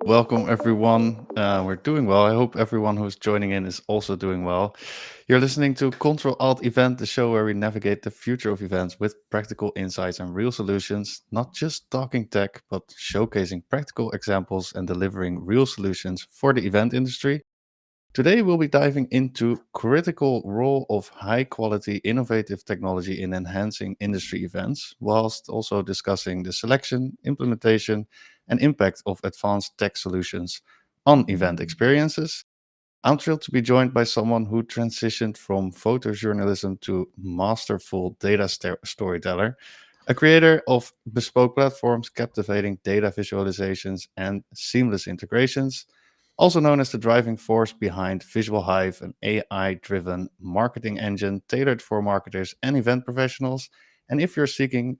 Welcome, everyone. We're doing well. I hope everyone who's joining in is also doing well. You're listening to Control Alt Event, the show where we navigate the future of events with practical insights and real solutions, not just talking tech, but showcasing practical examples and delivering real solutions for the event industry. Today, we'll be diving into critical role of high quality innovative technology in enhancing industry events, whilst also discussing the selection, implementation, and impact of advanced tech solutions on event experiences. I'm thrilled to be joined by someone who transitioned from photojournalism to masterful data storyteller, a creator of bespoke platforms, captivating data visualizations, and seamless integrations, also known as the driving force behind Visual Hive, an AI driven marketing engine tailored for marketers and event professionals. And if you're seeking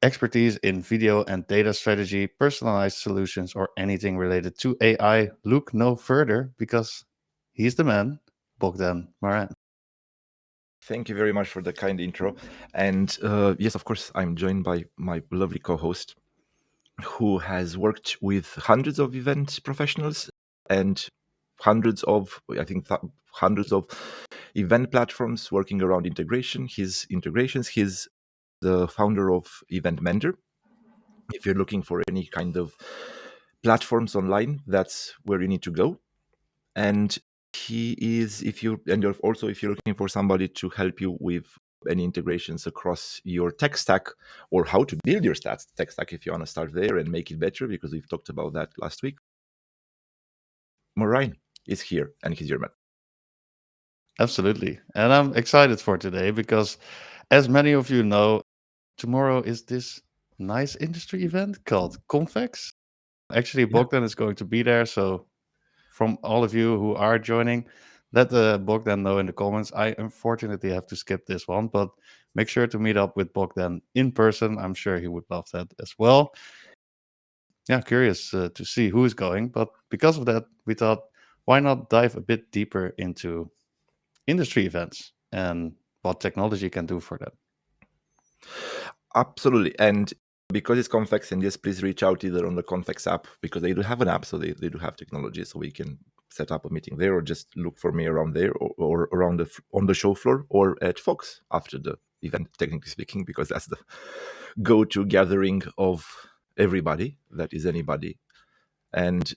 expertise in video and data strategy, personalized solutions, or anything related to AI, look no further because he's the man, Bogdan Maran. Thank you very much for the kind intro. And yes, of course, I'm joined by my lovely co host who has worked with hundreds of event professionals and hundreds of event platforms working around integrations. He's the founder of Event Mentor. If you're looking for any kind of platforms online, that's where you need to go. And he is if you're looking for somebody to help you with any integrations across your tech stack, or how to build your tech stack if you want to start there and make it better, because we've talked about that last week. Merijn is here and he's your man. Absolutely. And I'm excited for today because, as many of you know, tomorrow is this nice industry event called Convex. Actually, Yeah. Bogdan is going to be there. So, from all of you who are joining, let Bogdan know in the comments. I unfortunately have to skip this one, but make sure to meet up with Bogdan in person. I'm sure he would love that as well. Yeah, curious to see who is going. But because of that, we thought, why not dive a bit deeper into industry events and what technology can do for them? Absolutely. And because it's Convex, and yes, please reach out either on the Convex app, because they do have an app, so they do have technology, so we can set up a meeting there, or just look for me around there, or around on the show floor, or at Fox after the event, technically speaking, because that's the go-to gathering of everybody that is anybody. And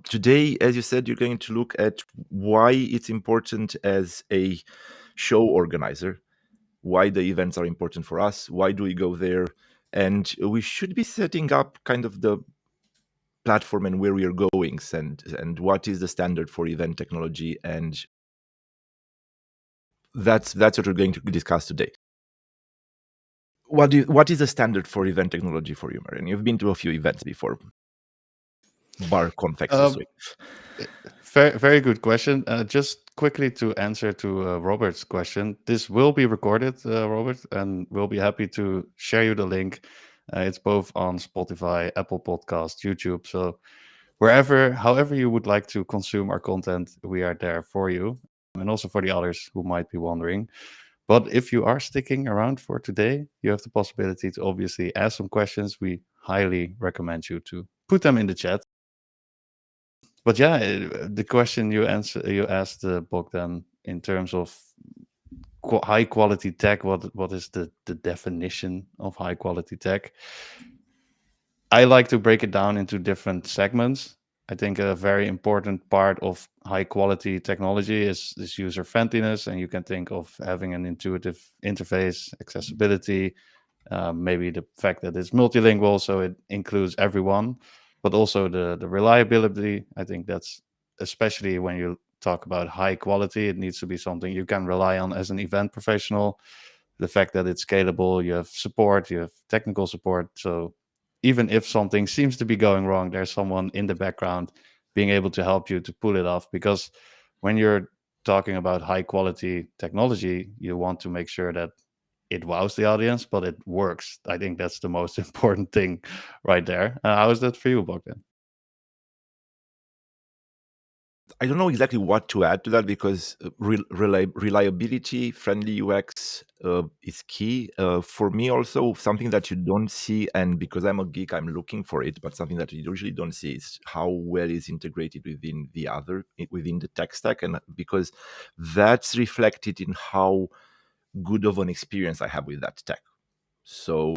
today, as you said, you're going to look at why it's important as a show organizer, why the events are important for us, why do we go there, and we should be setting up kind of the platform and where we are going, and what is the standard for event technology, and that's what we're going to discuss today. What is the standard for event technology for you, Marin? You've been to a few events before, bar Convex this Um, week. very, very good question. Just quickly to answer to Robert's question, this will be recorded, Robert, and we'll be happy to share you the link. It's both on Spotify, Apple Podcast, YouTube. So however you would like to consume our content, we are there for you, and also for the others who might be wondering. But if you are sticking around for today, you have the possibility to obviously ask some questions. We highly recommend you to put them in the chat. But yeah, the question you asked Bogdan, in terms of high quality tech, what is the definition of high quality tech? I like to break it down into different segments. I think a very important part of high quality technology is user friendliness, and you can think of having an intuitive interface, accessibility, maybe the fact that it's multilingual, so it includes everyone, but also the reliability. I think that's, especially when you talk about high quality, it needs to be something you can rely on as an event professional. The fact that it's scalable, you have support, you have technical support, so even if something seems to be going wrong, there's someone in the background being able to help you to pull it off. Because when you're talking about high quality technology, you want to make sure that it wows the audience, but it works. I think that's the most important thing right there. How is that for you, Bogdan? I don't know exactly what to add to that, because reliability, friendly UX is key. For me, also, something that you don't see, and because I'm a geek, I'm looking for it, but something that you usually don't see is how well is integrated within the tech stack. And because that's reflected in how good of an experience I have with that tech. So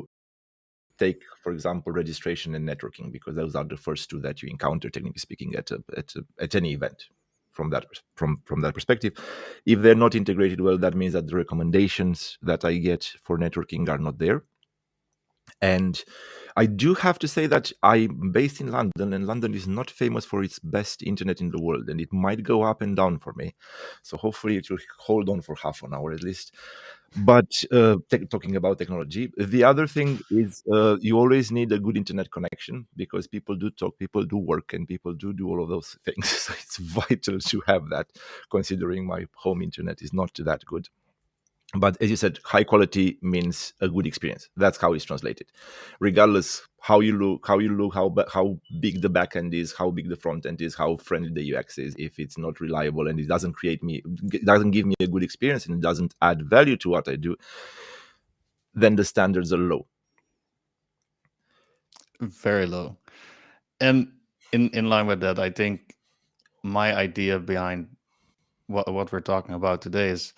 take, for example, registration and networking, because those are the first two that you encounter, technically speaking, at any event. From that perspective, if they're not integrated well, that means that the recommendations that I get for networking are not there. And I do have to say that I'm based in London, and London is not famous for its best internet in the world, and it might go up and down for me. So hopefully it will hold on for half an hour at least. But talking about technology, the other thing is you always need a good internet connection, because people do talk, people do work, and people do all of those things. So it's vital to have that, considering my home internet is not that good. But as you said, high quality means a good experience. That's how it's translated, regardless how big the back end is, how big the front end is, how friendly the UX is. If it's not reliable and it doesn't give me a good experience, and it doesn't add value to what I do, then the standards are low. Very low. And in line with that, I think my idea behind what we're talking about today is,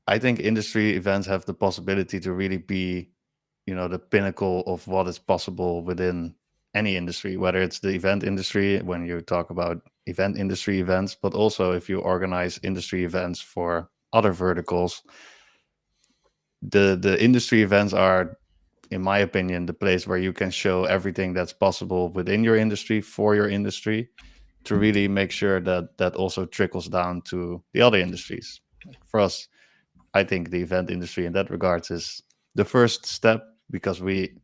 I think industry events have the possibility to really be, the pinnacle of what is possible within any industry, whether it's the event industry when you talk about event industry events, but also if you organize industry events for other verticals. The industry events are, in my opinion, the place where you can show everything that's possible within your industry for your industry, to really make sure that that also trickles down to the other industries. Like for us, I think the event industry in that regards is the first step, because we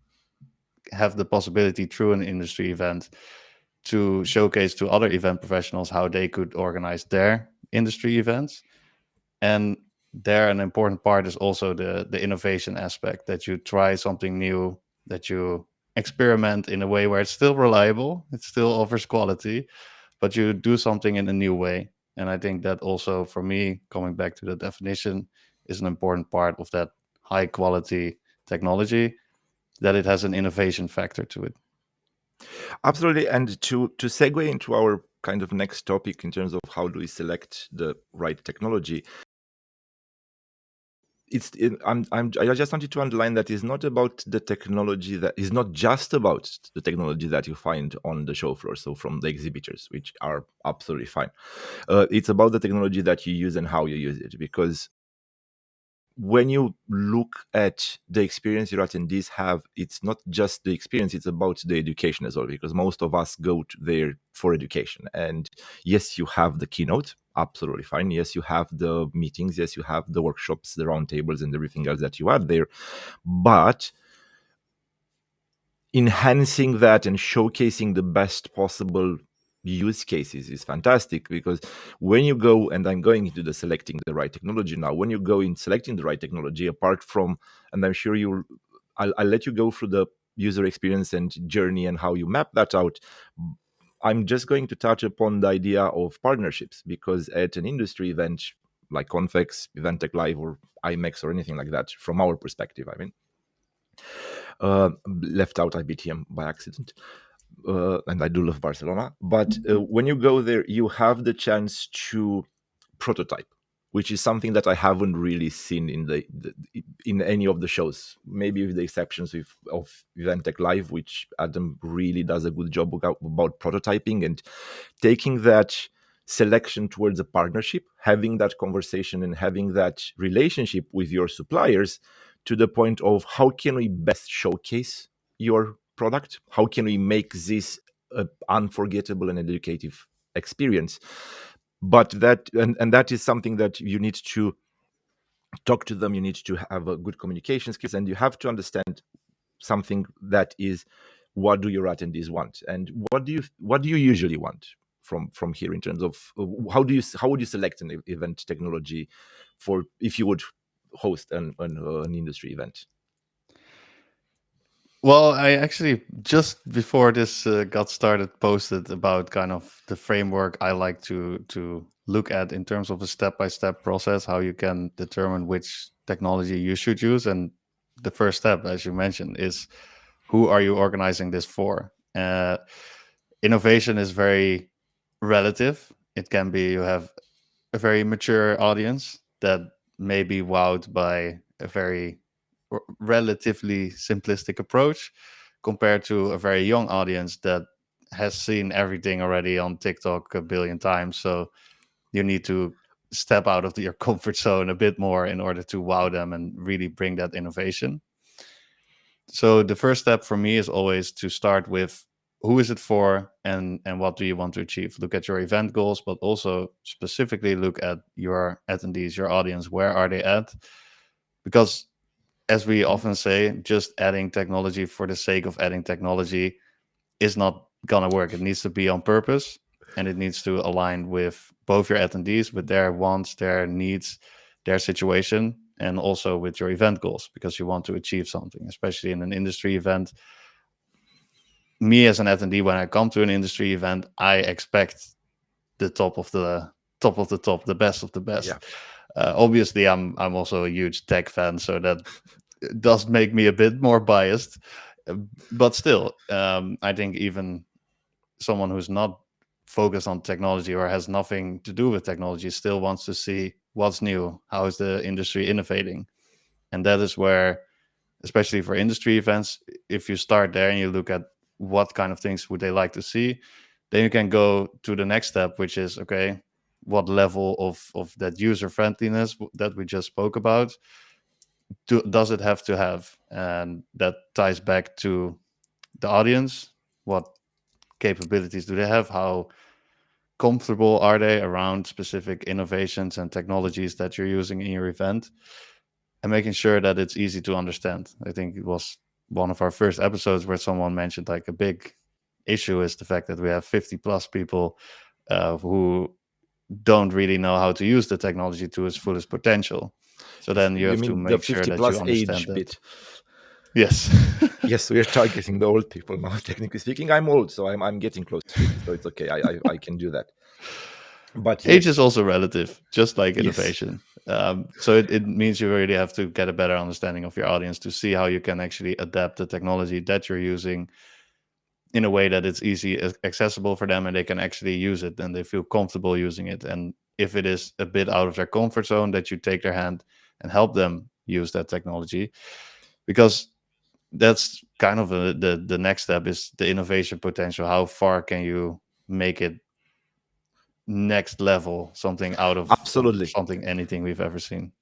have the possibility through an industry event to showcase to other event professionals how they could organize their industry events. And there, an important part is also the innovation aspect, that you try something new, that you experiment in a way where it's still reliable, it still offers quality, but you do something in a new way. And I think that also, for me, coming back to the definition, is an important part of that high quality technology, that it has an innovation factor to it. Absolutely. And to segue into our kind of next topic in terms of how do we select the right technology, I just wanted to underline that it's not about the technology, that is not just about the technology that you find on the show floor, so from the exhibitors, which are absolutely fine. It's about the technology that you use and how you use it, because when you look at the experience your attendees have, it's not just the experience, it's about the education as well, because most of us go to there for education. And yes, you have the keynote, absolutely fine. Yes, you have the meetings. Yes, you have the workshops, the roundtables, and everything else that you add there. But enhancing that and showcasing the best possible use cases is fantastic, because when you go, and I'm going into the selecting the right technology now, when you go in selecting the right technology, apart from, and I'm sure I'll let you go through the user experience and journey and how you map that out. I'm just going to touch upon the idea of partnerships, because at an industry event like Confex, Eventec Live, or IMEX, or anything like that, from our perspective, I mean, left out IBTM by accident. And I do love Barcelona. But when you go there, you have the chance to prototype, which is something that I haven't really seen in any of the shows. Maybe with the exceptions of Eventec Live, which Adam really does a good job about prototyping and taking that selection towards a partnership, having that conversation and having that relationship with your suppliers, to the point of how can we best showcase your product? How can we make this an unforgettable and educative experience? But and that is something that you need to talk to them. You need to have a good communication skills, and you have to understand something that is, what do your attendees want, and what do you usually want from here, in terms of how would you select an event technology for, if you would host an industry event? Well, I actually just before this got started posted about kind of the framework I like to look at in terms of a step-by-step process, how you can determine which technology you should use. And the first step, as you mentioned, is who are you organizing this for? Innovation is very relative. It can be you have a very mature audience that may be wowed by a very relatively simplistic approach compared to a very young audience that has seen everything already on TikTok a billion times. So you need to step out of your comfort zone a bit more in order to wow them and really bring that innovation. So the first step for me is always to start with who is it for and what do you want to achieve. Look at your event goals, but also specifically look at your attendees, your audience. Where are they at? Because as we Mhm. often say, just adding technology for the sake of adding technology is not gonna work. It needs to be on purpose, and it needs to align with both your attendees, with their wants, their needs, their situation, and also with your event goals, because you want to achieve something, especially in an industry event. Me as an attendee, when I come to an industry event, I expect the top of the top of the top, the best of the Yeah, best. Obviously, I'm also a huge tech fan, so that does make me a bit more biased. But still, I think even someone who's not focused on technology or has nothing to do with technology still wants to see what's new, how is the industry innovating, and that is where, especially for industry events, if you start there and you look at what kind of things would they like to see, then you can go to the next step, which is okay, what level of that user friendliness that we just spoke about does it have to have, and that ties back to the audience. What capabilities do they have? How comfortable are they around specific innovations and technologies that you're using in your event, and making sure that it's easy to understand. I think it was one of our first episodes where someone mentioned like a big issue is the fact that we have 50 plus people who don't really know how to use the technology to its fullest potential. So then you you have to mean the make sure 50 that you plus understand age that. bit? Yes. Yes, we are targeting the old people now. Technically speaking, I'm old, so I'm getting close to 50, so it's okay. I can do that. But Age yes, is also relative, just like yes, innovation. So it means you really have to get a better understanding of your audience to see how you can actually adapt the technology that you're using in a way that it's easy accessible for them and they can actually use it and they feel comfortable using it. And if it is a bit out of their comfort zone, that you take their hand and help them use that technology, because that's kind of the next step is the innovation potential. How far can you make it next level, something out of absolutely. something anything we've ever seen?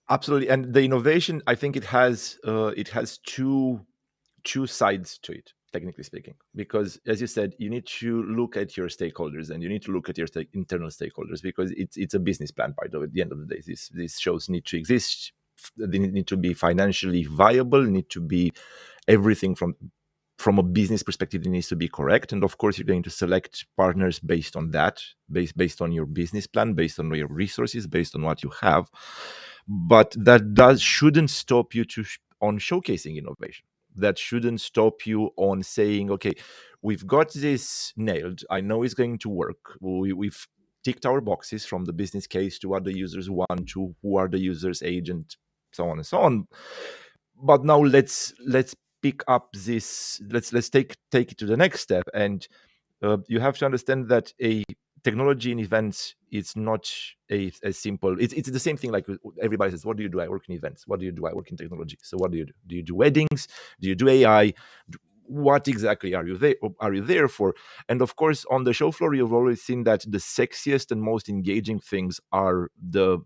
Absolutely, and the innovation, I think it has two sides to it, technically speaking, because as you said, you need to look at your stakeholders and you need to look at your internal stakeholders, because it's a business plan. By the way, at the end of the day, these shows need to exist. They need to be financially viable, need to be everything from a business perspective. It needs to be correct, and of course you're going to select partners based on that, based on your business plan, based on your resources, based on what you have. But that does shouldn't stop you on showcasing innovation. That shouldn't stop you on saying, okay, we've got this nailed, I know it's going to work, we've ticked our boxes from the business case to what the users want, to who are the users agent, so on and so on. But now let's pick up this, let's take it to the next step. And you have to understand that a technology in events is not a simple, it's the same thing. Like everybody says, what do you do? I work in events. What do you do? I work in technology. So what do you do weddings? Do you do AI? What exactly are you there for? And of course, on the show floor, you've always seen that the sexiest and most engaging things are the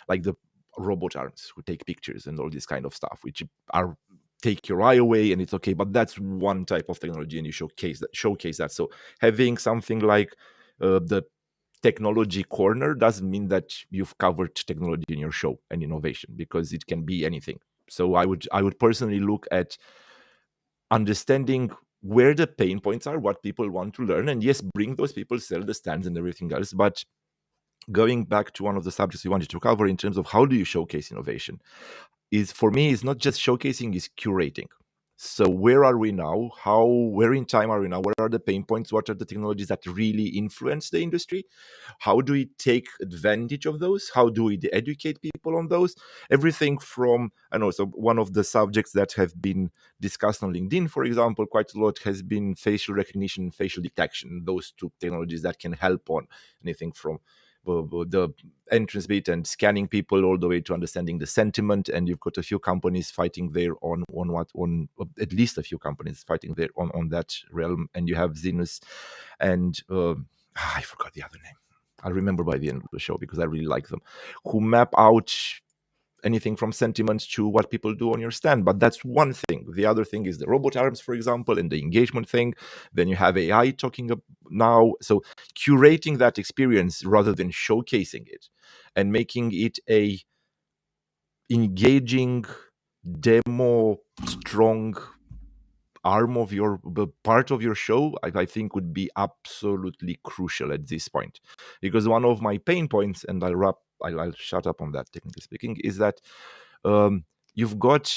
like the robot arms who take pictures and all this kind of stuff, which are take your eye away, and it's okay. But that's one type of technology, and you showcase that. So having something like the technology corner doesn't mean that you've covered technology in your show and innovation, because it can be anything. So I would personally look at understanding where the pain points are, what people want to learn, and yes, bring those people, sell the stands and everything else. But going back to one of the subjects we wanted to cover in terms of how do you showcase innovation, is for me is not just showcasing, is curating. So where are we now? Where in time are we now? What are the pain points? What are the technologies that really influence the industry? How do we take advantage of those? How do we educate people on those? Everything from, I know, so one of the subjects that have been discussed on LinkedIn, for example, quite a lot has been facial recognition and facial detection. Those two technologies that can help on anything from the entrance bit and scanning people all the way to understanding the sentiment. And you've got a few companies fighting there on at least a few companies fighting there on that realm. And you have Zenus and I forgot the other name. I'll remember by the end of the show because I really like them, who map out anything from sentiments to what people do on your stand. But that's one thing. The other thing is the robot arms, for example, and the engagement thing. Then you have AI talking now. So curating that experience rather than showcasing it and making it a engaging, demo strong arm of your part of your show, I think would be absolutely crucial at this point. Because one of my pain points, and I'll shut up on that, technically speaking, is that you've got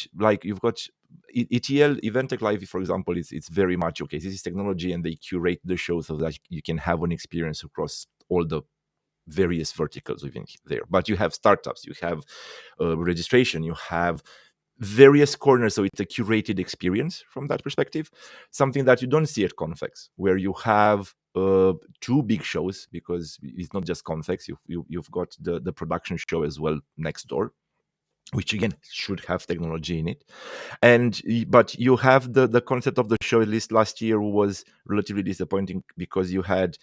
ETL, Event Tech Live, for example, it's very much okay. This is technology, and they curate the show so that you can have an experience across all the various verticals within there. But you have startups, you have registration, you have various corners, so it's a curated experience from that perspective. Something that you don't see at Confex, where you have two big shows, because it's not just Confex. You've got the production show as well next door, which again should have technology in it. But you have the concept of the show. At least last year was relatively disappointing because you had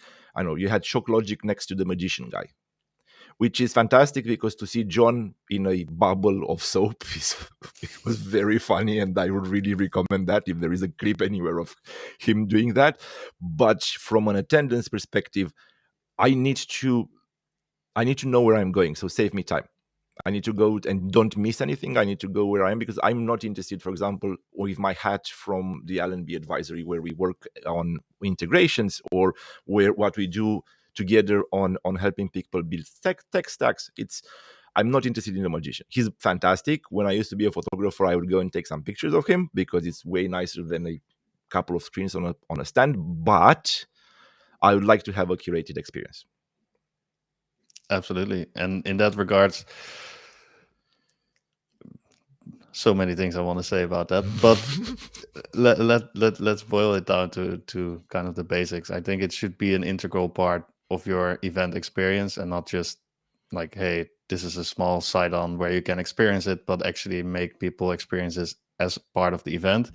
Shock Logic next to the magician guy, which is fantastic because to see John in a bubble of soap it was very funny, and I would really recommend that if there is a clip anywhere of him doing that. But from an attendance perspective, I need to know where I'm going, so save me time. I need to go and don't miss anything. I need to go where I am, because I'm not interested, for example, with my hat from the Allenby advisory, where we work on integrations, or what we do together on helping people build tech stacks. I'm not interested in the magician. He's fantastic. When I used to be a photographer, I would go and take some pictures of him because it's way nicer than a couple of screens on a stand. But I would like to have a curated experience. Absolutely. And in that regards, so many things I want to say about that, but let's boil it down to kind of the basics. I think it should be an integral part of your event experience, and not just like, hey, this is a small side on where you can experience it, but actually make people experience this as part of the event.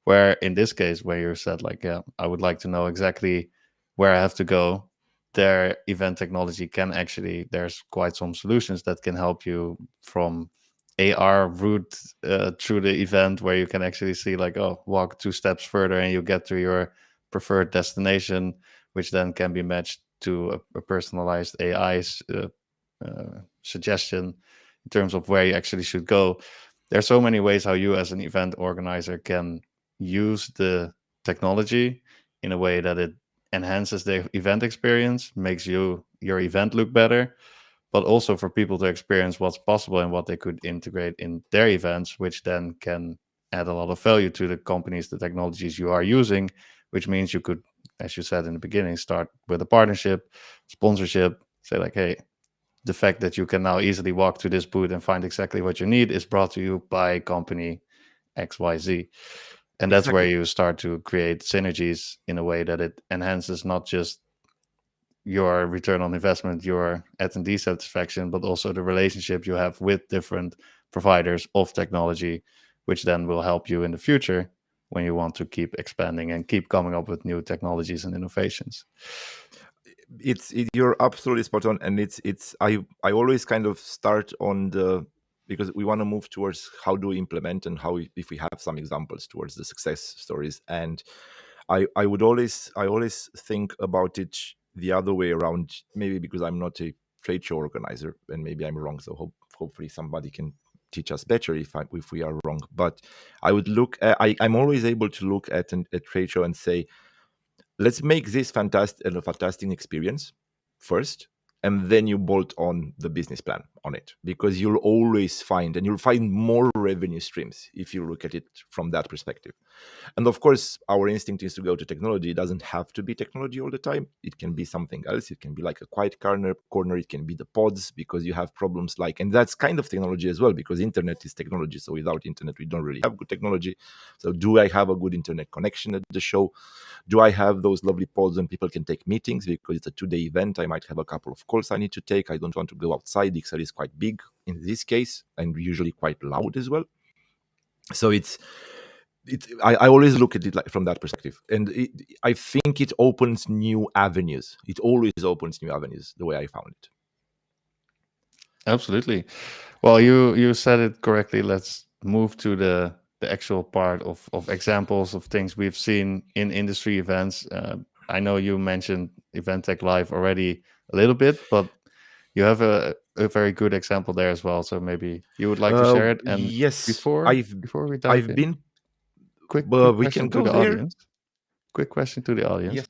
Where in this case, where you said like, yeah, I would like to know exactly where I have to go, their event technology can actually, there's quite some solutions that can help you from AR route through the event, where you can actually see like, oh, walk 2 steps further and you get to your preferred destination, which then can be matched to a personalized AI suggestion in terms of where you actually should go. There's so many ways how you as an event organizer can use the technology in a way that it enhances the event experience, makes your event look better, but also for people to experience what's possible and what they could integrate in their events, which then can add a lot of value to the companies, the technologies you are using, which means you could, as you said in the beginning, start with a partnership, sponsorship, say like, hey, the fact that you can now easily walk to this booth and find exactly what you need is brought to you by company XYZ. And that's where Exactly. you start to create synergies in a way that it enhances not just your return on investment, your attendee satisfaction, but also the relationship you have with different providers of technology, which then will help you in the future when you want to keep expanding and keep coming up with new technologies and innovations. You're absolutely spot on, and I always kind of start on the, because we want to move towards how do we implement, and if we have some examples towards the success stories. And I always think about it the other way around, maybe because I'm not a trade show organizer, and maybe I'm wrong, so hopefully somebody can teach us better if we are wrong. But I would look at, I'm always able to look at a trade show and say, let's make this a fantastic experience first, and then you bolt on the business plan on it, because you'll always find, and you'll find more revenue streams if you look at it from that perspective. And of course, our instinct is to go to technology. It doesn't have to be technology all the time. It can be something else. It can be like a quiet corner. It can be the pods, because you have problems like, and that's kind of technology as well, because internet is technology. So without internet, we don't really have good technology. So do I have a good internet connection at the show? Do I have those lovely pods when people can take meetings? Because it's a 2-day event, I might have a couple of calls I need to take. I don't want to go outside. Excel is quite big in this case, and usually quite loud as well. So I always look at it like from that perspective, and I think it opens new avenues. It always opens new avenues, the way I found it. Absolutely. Well, you said it correctly. Let's move to the actual part of examples of things we've seen in industry events. I know you mentioned Event Tech Live already a little bit, but you have a very good example there as well. So maybe you would like to share it. And Yes, before we dive I've in, been. quick We can question to go the there. audience. Quick question to the audience. Yes,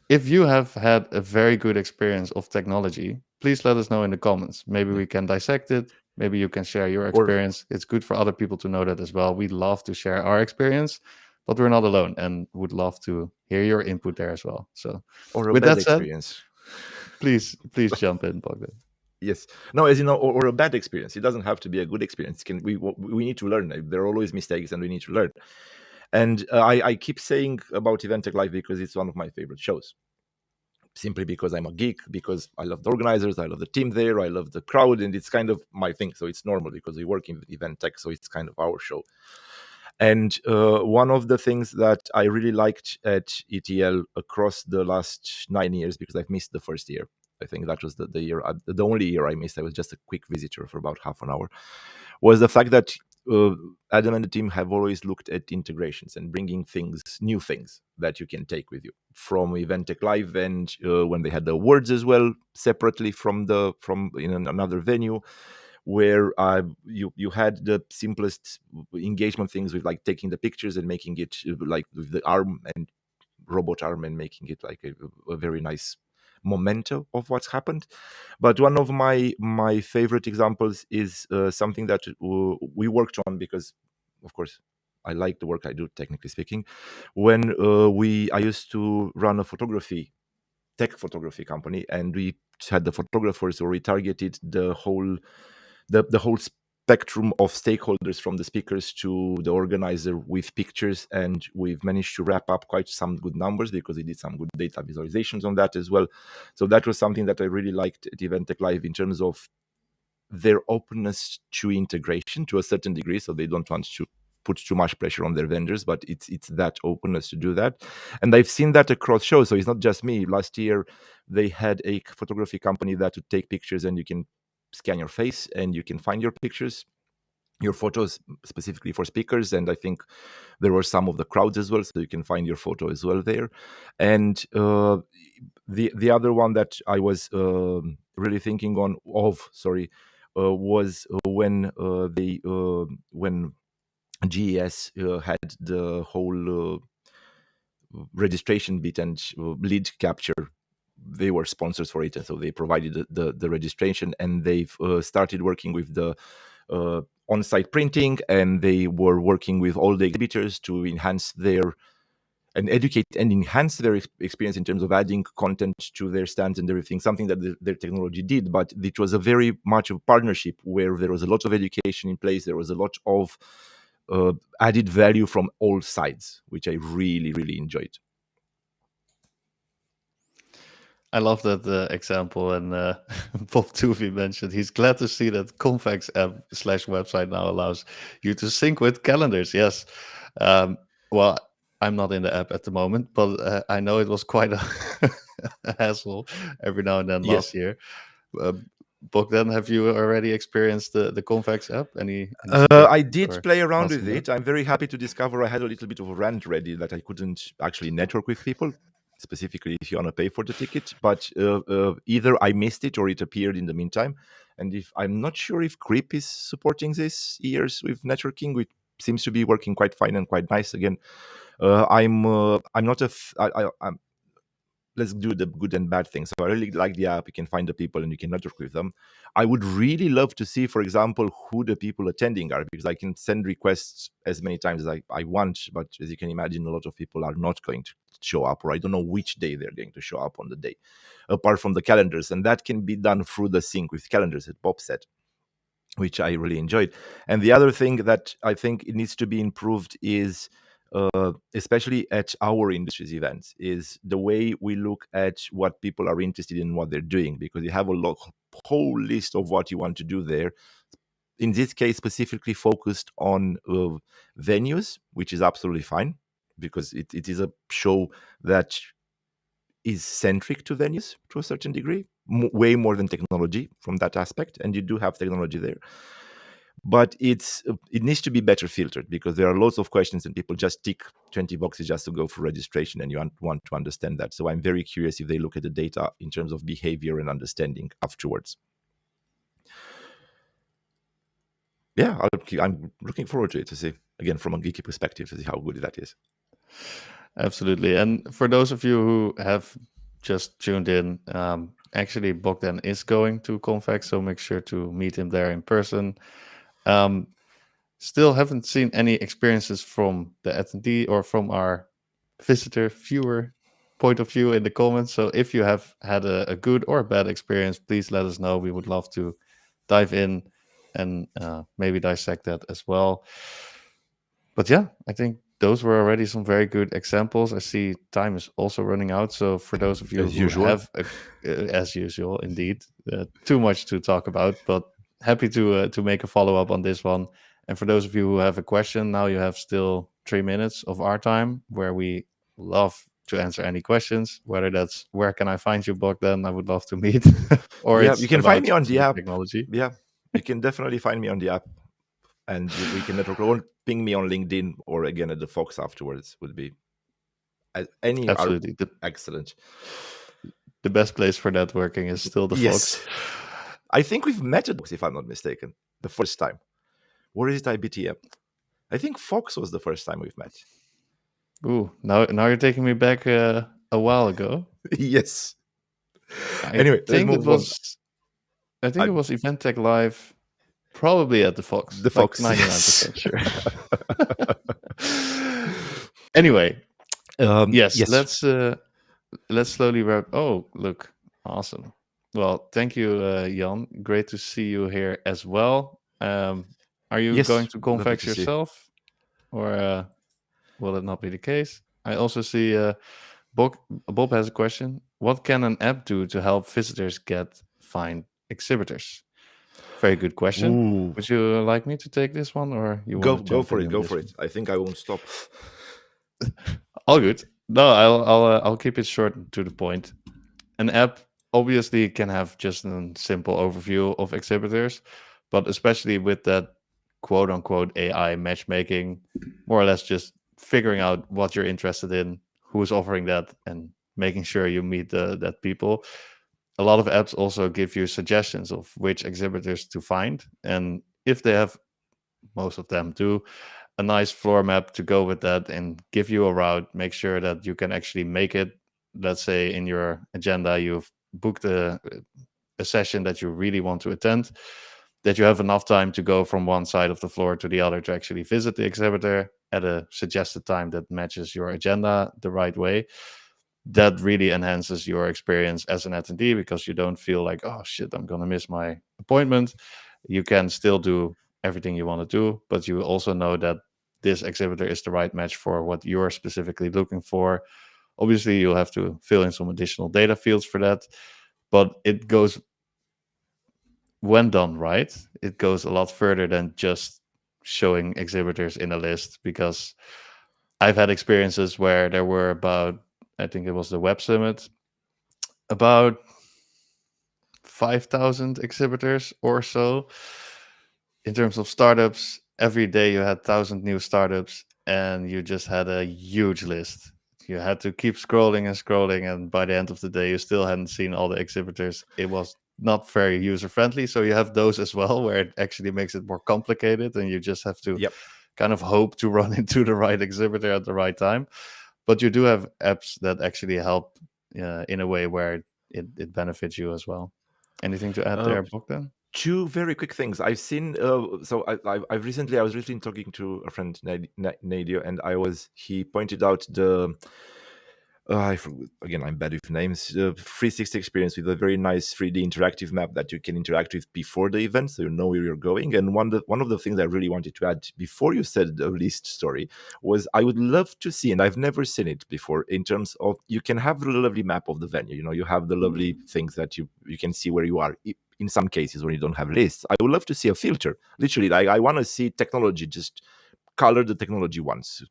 If you have had a very good experience of technology, please let us know in the comments. Maybe yeah. we can dissect it. Maybe you can share your Or experience. It's good for other people to know that as well. We love to share our experience, but we're not alone and would love to hear your input there as well. So, or a with bad that said, experience. please jump in, Bogdan. Yes. No, as you know, or a bad experience. It doesn't have to be a good experience. We need to learn. There are always mistakes, and we need to learn. And I keep saying about Event Tech Live because it's one of my favorite shows. Simply because I'm a geek, because I love the organizers, I love the team there, I love the crowd, and it's kind of my thing. So it's normal because we work in event tech, so it's kind of our show. And one of the things that I really liked at ETL across the last 9 years, because I've missed the first year. I think that was the year, the only year I missed. I was just a quick visitor for about half an hour. Was the fact that Adam and the team have always looked at integrations and bringing new things that you can take with you from Event Tech Live, and when they had the awards as well, separately from in another venue, where you had the simplest engagement things with, like, taking the pictures and making it like with the arm and robot arm, and making it like a very nice memento of what's happened. But one of my favorite examples is something that we worked on, because of course I like the work I do, technically speaking. When I used to run a tech photography company, and we had the photographers, or we targeted the whole spectrum of stakeholders, from the speakers to the organizer, with pictures, and we've managed to wrap up quite some good numbers because we did some good data visualizations on that as well. So that was something that I really liked at Event Tech Live, in terms of their openness to integration to a certain degree. So they don't want to put too much pressure on their vendors, but it's that openness to do that. And I've seen that across shows. So it's not just me. Last year they had a photography company that would take pictures, and you can scan your face and you can find your photos specifically for speakers. And I think there were some of the crowds as well, so you can find your photo as well there. And the other one that I was really thinking sorry, was when GES had the whole registration bit and lead capture. They were sponsors for it, and so they provided the registration, and they've started working with the on-site printing, and they were working with all the exhibitors to enhance and educate and enhance their experience in terms of adding content to their stands and everything, something that their technology did. But it was a very much of a partnership, where there was a lot of education in place. There was a lot of added value from all sides, which I really, really enjoyed. I love that example. And Bob Tuvey mentioned he's glad to see that Convex app/website now allows you to sync with calendars. Yes. Well, I'm not in the app at the moment, but I know it was quite a hassle every now and then last Yes. year. Uh, Bogdan, have you already experienced the Convex app? Any suggestions I did or play around thoughts with on that? it. I'm very happy to discover I had a little bit of a rant ready that I couldn't actually network with people, specifically if you want to pay for the ticket. But either I missed it or it appeared in the meantime. And if I'm not sure if Creep is supporting this years with networking, which seems to be working quite fine and quite nice. Again, I'm not a f- I, I'm let's do the good and bad things. So I really like the app. You can find the people and you can network with them. I would really love to see, for example, who the people attending are, because I can send requests as many times as I want. But as you can imagine, a lot of people are not going to show up, or I don't know which day they're going to show up on the day, apart from the calendars. And that can be done through the sync with calendars that Bob said, which I really enjoyed. And the other thing that I think it needs to be improved is, especially at our industry's events, is the way we look at what people are interested in, what they're doing, because you have a whole list of what you want to do there. In this case, specifically focused on venues, which is absolutely fine, because it is a show that is centric to venues to a certain degree, way more than technology from that aspect. And you do have technology there, but it needs to be better filtered, because there are lots of questions and people just tick 20 boxes just to go for registration, and you want to understand that. So I'm very curious if they look at the data in terms of behavior and understanding afterwards. Yeah, I'm looking forward to it, to see, again, from a geeky perspective, to see how good that is. Absolutely. And for those of you who have just tuned in, actually Bogdan is going to Convex, so make sure to meet him there in person. Still haven't seen any experiences from the attendee or from our visitor viewer point of view in the comments. So if you have had a good or bad experience, please let us know. We would love to dive in and maybe dissect that as well. But yeah, I think those were already some very good examples. I see time is also running out. So for those of you As who usual. have, as usual, indeed, too much to talk about, but happy to make a follow up on this one. And for those of you who have a question, now you have still 3 minutes of our time where we love to answer any questions, whether that's where can I find you, Bogdan? I would love to meet, or Yeah, you it's can find about me on the specific app. technology. Yeah, you can definitely find me on the app, and we can network, or ping me on LinkedIn, or again at the Fox afterwards. Would be any are Absolutely. excellent. The best place for networking is still the Fox. Yes, I think we've met at Fox, if I'm not mistaken, the first time. Or is it IBTM? I think Fox was the first time we've met. Ooh, now you're taking me back a while ago. Yes. I Anyway, let's think it move on. was I think I, it was Event Tech Live, probably at the Fox, the like Fox, yes. 99% sure. Anyway, yes, Yes. let's slowly wrap. Oh, look, awesome. Well, thank you, Jan. Great to see you here as well. Are you going Yes. to Lovely Convex to see. yourself, or will it not be the case? I also see Bob has a question. What can an app do to help visitors find exhibitors? Very good question. Ooh. Would you like me to take this one, or you want to Go jump for in it. on Go this for one? it. I think I won't stop. All good. No, I'll keep it short and to the point. An app obviously can have just a simple overview of exhibitors, but especially with that quote unquote AI matchmaking, more or less just figuring out what you're interested in, who's offering that, and making sure you meet that people. A lot of apps also give you suggestions of which exhibitors to find, and if they have, most of them do, a nice floor map to go with that and give you a route, make sure that you can actually make it. Let's say in your agenda you've booked a session that you really want to attend, that you have enough time to go from one side of the floor to the other to actually visit the exhibitor at a suggested time that matches your agenda the right way. That really enhances your experience as an attendee, because you don't feel like, oh shit, I'm gonna miss my appointment. You can still do everything you want to do, but you also know that this exhibitor is the right match for what you're specifically looking for. Obviously, you'll have to fill in some additional data fields for that, but it goes, when done right, it goes a lot further than just showing exhibitors in a list, because I've had experiences where there were about, I think it was the Web Summit, about 5,000 exhibitors or so. In terms of startups, every day you had 1,000 new startups, and you just had a huge list. You had to keep scrolling and scrolling, and by the end of the day, you still hadn't seen all the exhibitors. It was not very user friendly. So you have those as well, where it actually makes it more complicated, and you just have to Yep. kind of hope to run into the right exhibitor at the right time. But you do have apps that actually help in a way where it benefits you as well. Anything to add Uh, there, Bogdan? Two very quick things I've seen. I was recently talking to a friend, Nadia, and he pointed out again, I'm bad with names. 360 experience with a very nice 3D interactive map that you can interact with before the event, so you know where you're going. And one of the things I really wanted to add before you said the list story was I would love to see, and I've never seen it before, in terms of you can have the lovely map of the venue. You know, you have the lovely things that you can see where you are. In some cases, when you don't have lists, I would love to see a filter. Literally, like I want to see technology just color the technology once.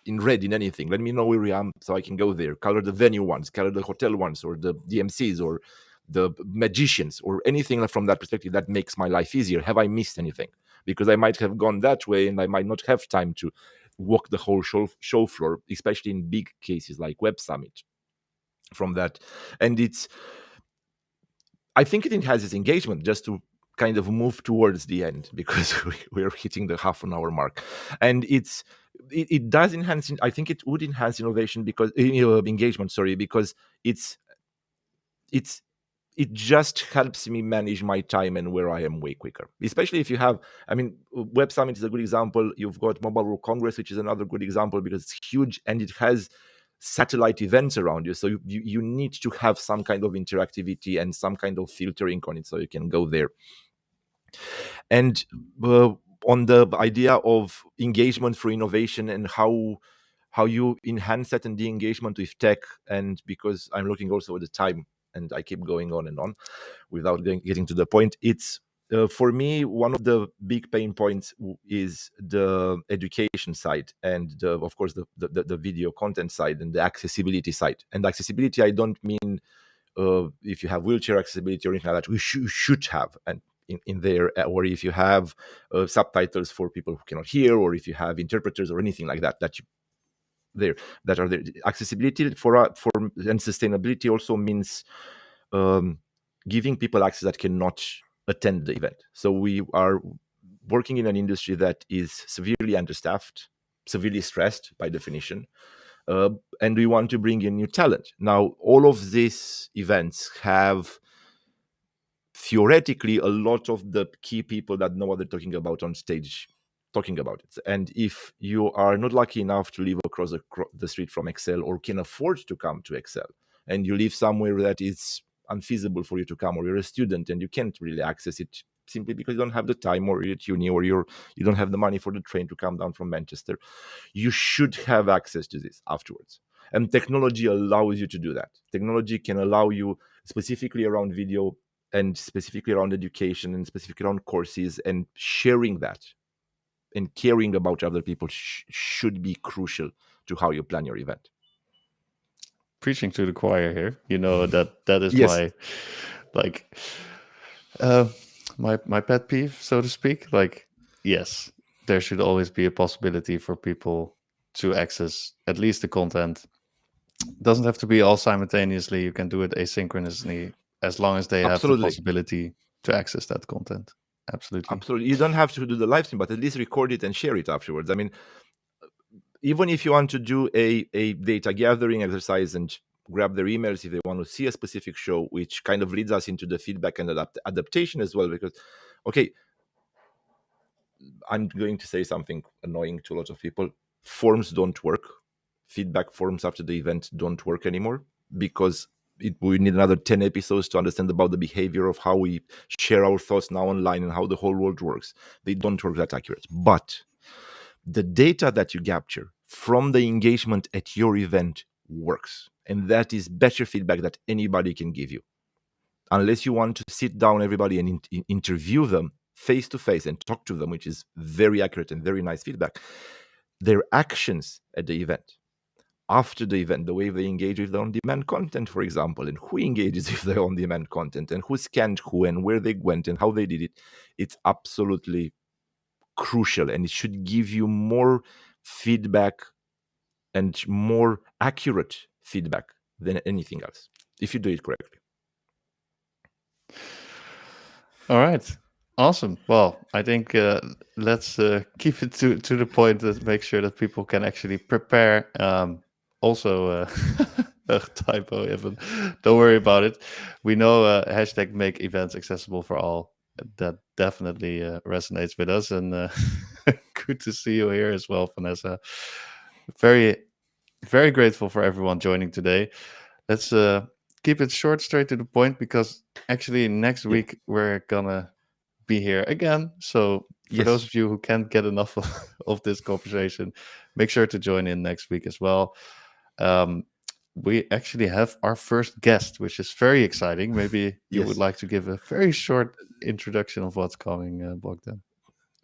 In red in anything. Let me know where I am so I can go there. Color the venue ones, color the hotel ones, or the DMCs, or the magicians, or anything from that perspective that makes my life easier. Have I missed anything? Because I might have gone that way and I might not have time to walk the whole show floor, especially in big cases like Web Summit. From that, and I think it enhances engagement just to kind of move towards the end because we're hitting the half an hour mark, and it does enhance. I think it would enhance innovation because engagement. Sorry, because it's it's it just helps me manage my time and where I am way quicker. Especially if you have, I mean, Web Summit is a good example. You've got Mobile World Congress, which is another good example because it's huge and it has satellite events around you. So you need to have some kind of interactivity and some kind of filtering on it so you can go there. And on the idea of engagement for innovation and how you enhance that and the engagement with tech, and because I'm looking also at the time and I keep going on and on without getting to the point, it's for me one of the big pain points is the education side and of course the video content side and the accessibility side. And accessibility, I don't mean if you have wheelchair accessibility or anything like that, we should have and in there, or if you have subtitles for people who cannot hear, or if you have interpreters or anything like that there that are there. Accessibility for and sustainability also means giving people access that cannot attend the event. So we are working in an industry that is severely understaffed, severely stressed by definition, and we want to bring in new talent. Now, all of these events have theoretically a lot of the key people that know what they're talking about on stage talking about it. And if you are not lucky enough to live across the street from Excel or can afford to come to Excel, and you live somewhere that is unfeasible for you to come, or you're a student and you can't really access it simply because you don't have the time, or you're at uni, or you don't have the money for the train to come down from Manchester, you should have access to this afterwards. And technology allows you to do that. Technology can allow you, specifically around video and specifically around education and specifically around courses, and sharing that and caring about other people should be crucial to how you plan your event. Preaching to the choir here. You know that is Yes, my like uh, my pet peeve, so to speak. Like, yes, there should always be a possibility for people to access at least the content. It doesn't have to be all simultaneously. You can do it asynchronously as long as they have the absolutely. possibility to access that content. Absolutely. Absolutely. You don't have to do the live stream, but at least record it and share it afterwards. I mean, even if you want to do a data gathering exercise and grab their emails if they want to see a specific show, which kind of leads us into the feedback and adaptation as well. Because, okay, I'm going to say something annoying to a lot of people. Forms don't work. Feedback forms after the event don't work anymore because we need another 10 episodes to understand about the behavior of how we share our thoughts now online and how the whole world works. They don't work that accurate. But the data that you capture from the engagement at your event works. And that is better feedback that anybody can give you. Unless you want to sit down everybody and interview them face to face and talk to them, which is very accurate and very nice feedback. Their actions at the event, after the event, the way they engage with the on-demand content, for example, and who engages with the on-demand content and who scanned who and where they went and how they did it, it's absolutely crucial, and it should give you more feedback and more accurate feedback than anything else if you do it correctly. All right. Awesome. Well, I think let's keep it to the point and make sure that people can actually prepare. Also, Typo, Evan. Don't worry about it. We know hashtag make events accessible for all. That definitely resonates with us, and good to see you here as well, Vanessa. Very, very grateful for everyone joining today. Let's keep it short, straight to the point, because actually next Yeah. week we're gonna be here again. So for those Yes. of you who can't get enough of this conversation, make sure to join in next week as well. Um, we actually have our first guest, which is very exciting. Maybe you would Yes. like to give a very short introduction of what's coming, Bogdan.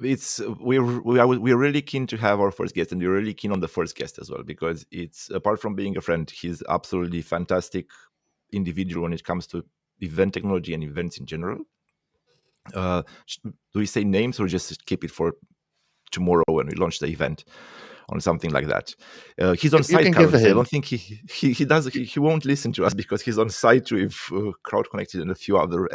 It's we're really keen to have our first guest, and we're really keen on the first guest as well, because it's, apart from being a friend, he's absolutely fantastic individual when it comes to event technology and events in general. Do we say names or just keep it for tomorrow when we launch the event on something like that? He's on You site can give a currently. I hint. don't think he won't listen to us because he's on site with Crowd Connected and a few other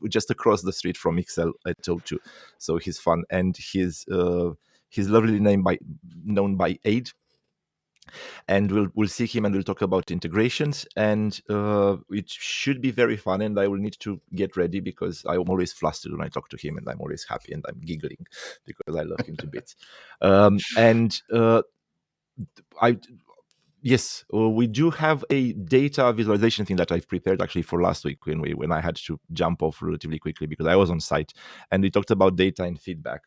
just across the street from XL at O2. So he's fun, and he's lovely known by Ade, and we'll see him and we'll talk about integrations, and it should be very fun. And I will need to get ready because I'm always flustered when I talk to him, and I'm always happy and I'm giggling because I love him to bits. And I Yes, we do have a data visualization thing that I've prepared actually for last week when I had to jump off relatively quickly because I was on site, and we talked about data and feedback.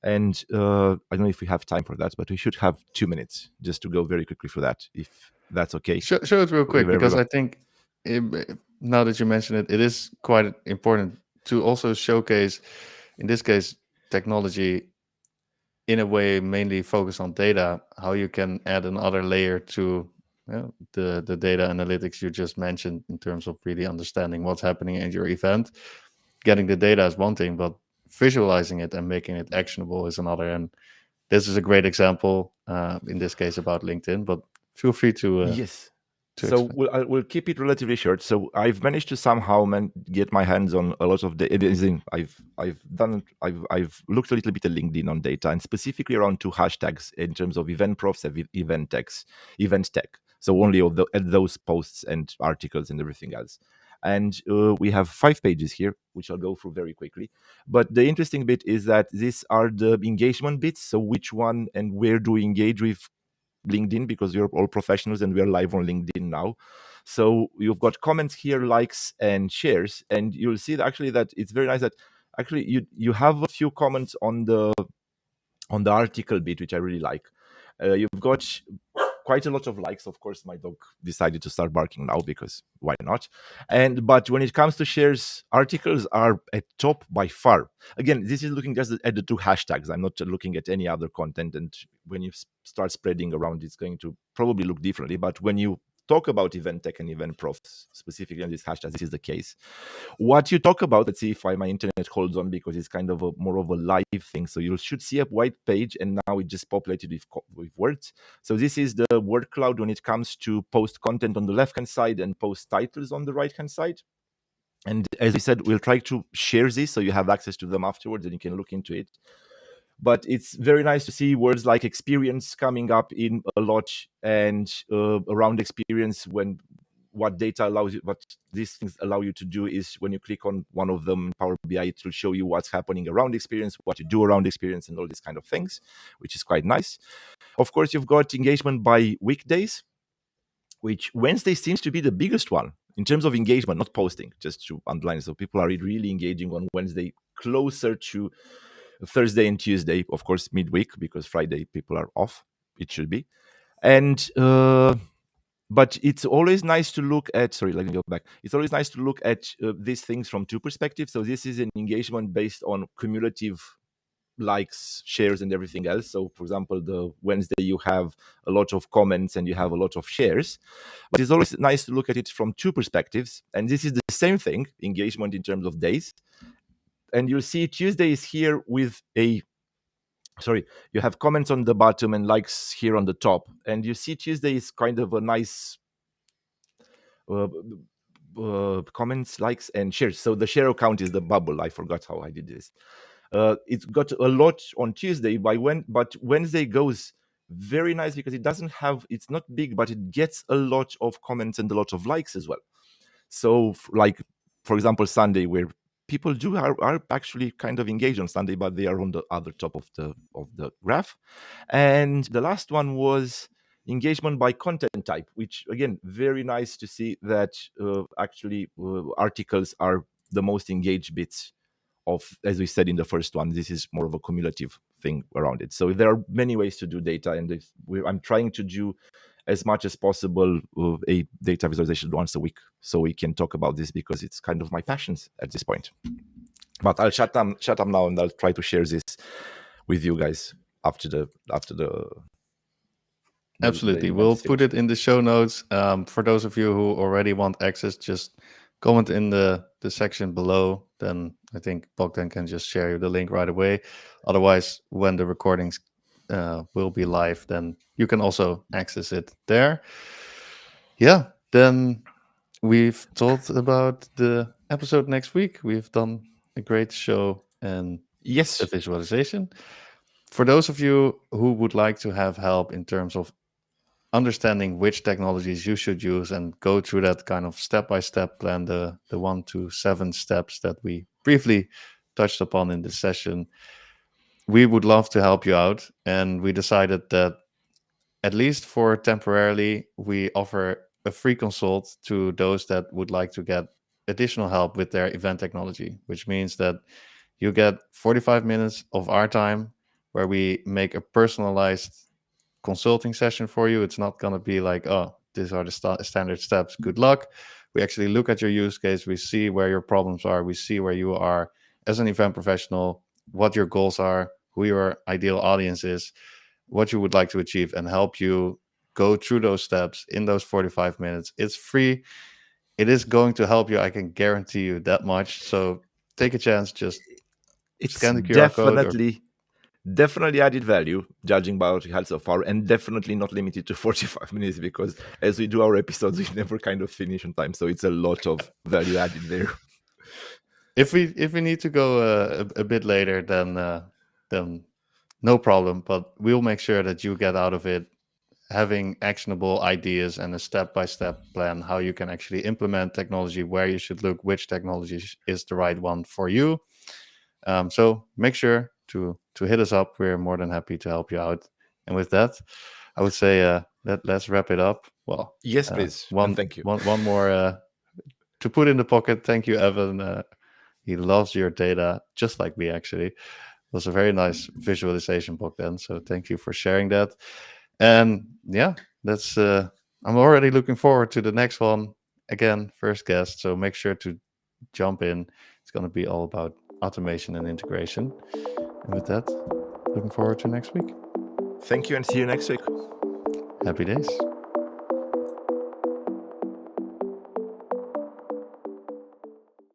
And I don't know if we have time for that, but we should have 2 minutes just to go very quickly for that, if that's okay Show it real quick, with because everyone. I think now that you mention it, it is quite important to also showcase, in this case, technology in a way mainly focus on data, how you can add another layer to the data analytics you just mentioned in terms of really understanding what's happening at your event. Getting the data is one thing, but visualizing it and making it actionable is another. And this is a great example, in this case about LinkedIn, but feel free Yes. to So explain. we'll keep it relatively short. So I've managed to somehow get my hands on a lot of data. I've looked a little bit at LinkedIn on data, and specifically around two hashtags in terms of eventprofs and event tech. So only at those posts and articles and everything else. And we have 5 pages here, which I'll go through very quickly. But the interesting bit is that these are the engagement bits. So which one and where do we engage with LinkedIn, because we're all professionals and we are live on LinkedIn now. So you've got comments here, likes and shares, and you'll see that actually that it's very nice that actually you have a few comments on the article bit, which I really like. You've got quite a lot of likes. Of course, my dog decided to start barking now because why not? But when it comes to shares, articles are at top by far. Again, this is looking just at the two hashtags. I'm not looking at any other content. And when you start spreading around, it's going to probably look differently. But when you talk about event tech and event profs specifically on this hashtag, this is the case. What you talk about, let's see if my internet holds on, because it's kind of more of a live thing. So you should see a white page, and now it just populated with words. So this is the word cloud when it comes to post content on the left hand side and post titles on the right hand side. And as we said, we'll try to share this so you have access to them afterwards and you can look into it. But it's very nice to see words like experience coming up in a lot, and around experience, when what data allows you, what these things allow you to do is when you click on one of them in Power BI, it will show you what's happening around experience, what you do around experience, and all these kind of things, which is quite nice. Of course, you've got engagement by weekdays, which Wednesday seems to be the biggest one in terms of engagement, not posting, just to underline. So people are really engaging on Wednesday, closer to Thursday and Tuesday, of course, midweek, because Friday people are off. It should be. And but it's always nice to look at, sorry, let me go back. It's always nice to look at these things from two perspectives. So this is an engagement based on cumulative likes, shares, and everything else. So for example, the Wednesday you have a lot of comments and you have a lot of shares, but it's always nice to look at it from two perspectives. And this is the same thing, engagement in terms of days. And you'll see Tuesday is here with a, sorry, you have comments on the bottom and likes here on the top, and you see Tuesday is kind of a nice uh, comments, likes, and shares. So the share count is the bubble. I forgot how I did this. It's got a lot on Tuesday. But Wednesday goes very nice because it's not big, but it gets a lot of comments and a lot of likes as well. So like, for example, Sunday, where people are actually kind of engaged on Sunday, but they are on the other top of the graph. And the last one was engagement by content type, which again, very nice to see that actually articles are the most engaged bits of, as we said in the first one. This is more of a cumulative thing around it. So there are many ways to do data, and I'm trying to do as much as possible a data visualization once a week, so we can talk about this because it's kind of my passions at this point. But I'll shut up now, and I'll try to share this with you guys after the Absolutely. event We'll is put finished. it in the show notes. For those of you who already want access, just comment in the section below. Then I think Bogdan can just share you the link right away. Otherwise, when the recordings will be live, then you can also access it there. Yeah, then we've talked about the episode next week. We've done a great show and Yes. a visualization. For those of you who would like to have help in terms of understanding which technologies you should use and go through that kind of step-by-step plan, the 1 to 7 steps that we briefly touched upon in this session, we would love to help you out. And we decided that at least for temporarily, we offer a free consult to those that would like to get additional help with their event technology, which means that you get 45 minutes of our time where we make a personalized consulting session for you. It's not going to be like, oh, these are the standard steps. Good luck. We actually look at your use case. We see where your problems are. We see where you are as an event professional, what your goals are, who your ideal audience is, what you would like to achieve, and help you go through those steps in those 45 minutes. It's free. It is going to help you. I can guarantee you that much. So take a chance. Just It's scan the QR code or definitely added value, judging by what we had so far, and definitely not limited to 45 minutes, because as we do our episodes, we never kind of finish on time. So it's a lot of value added there. if we need to go a bit later, then no problem. But we'll make sure that you get out of it having actionable ideas and a step-by-step plan how you can actually implement technology, where you should look, which technology is the right one for you. So make sure to hit us up. We're more than happy to help you out. And with that, I would say let's wrap it up. Well, Yes, please. And thank you. one more to put in the pocket. Thank you, Evan. He loves your data, just like me, actually. It was a very nice visualization book then. So thank you for sharing that. And yeah, that's I'm already looking forward to the next one. Again, first guest. So make sure to jump in. It's going to be all about automation and integration. And with that, looking forward to next week. Thank you, and see you next week. Happy days.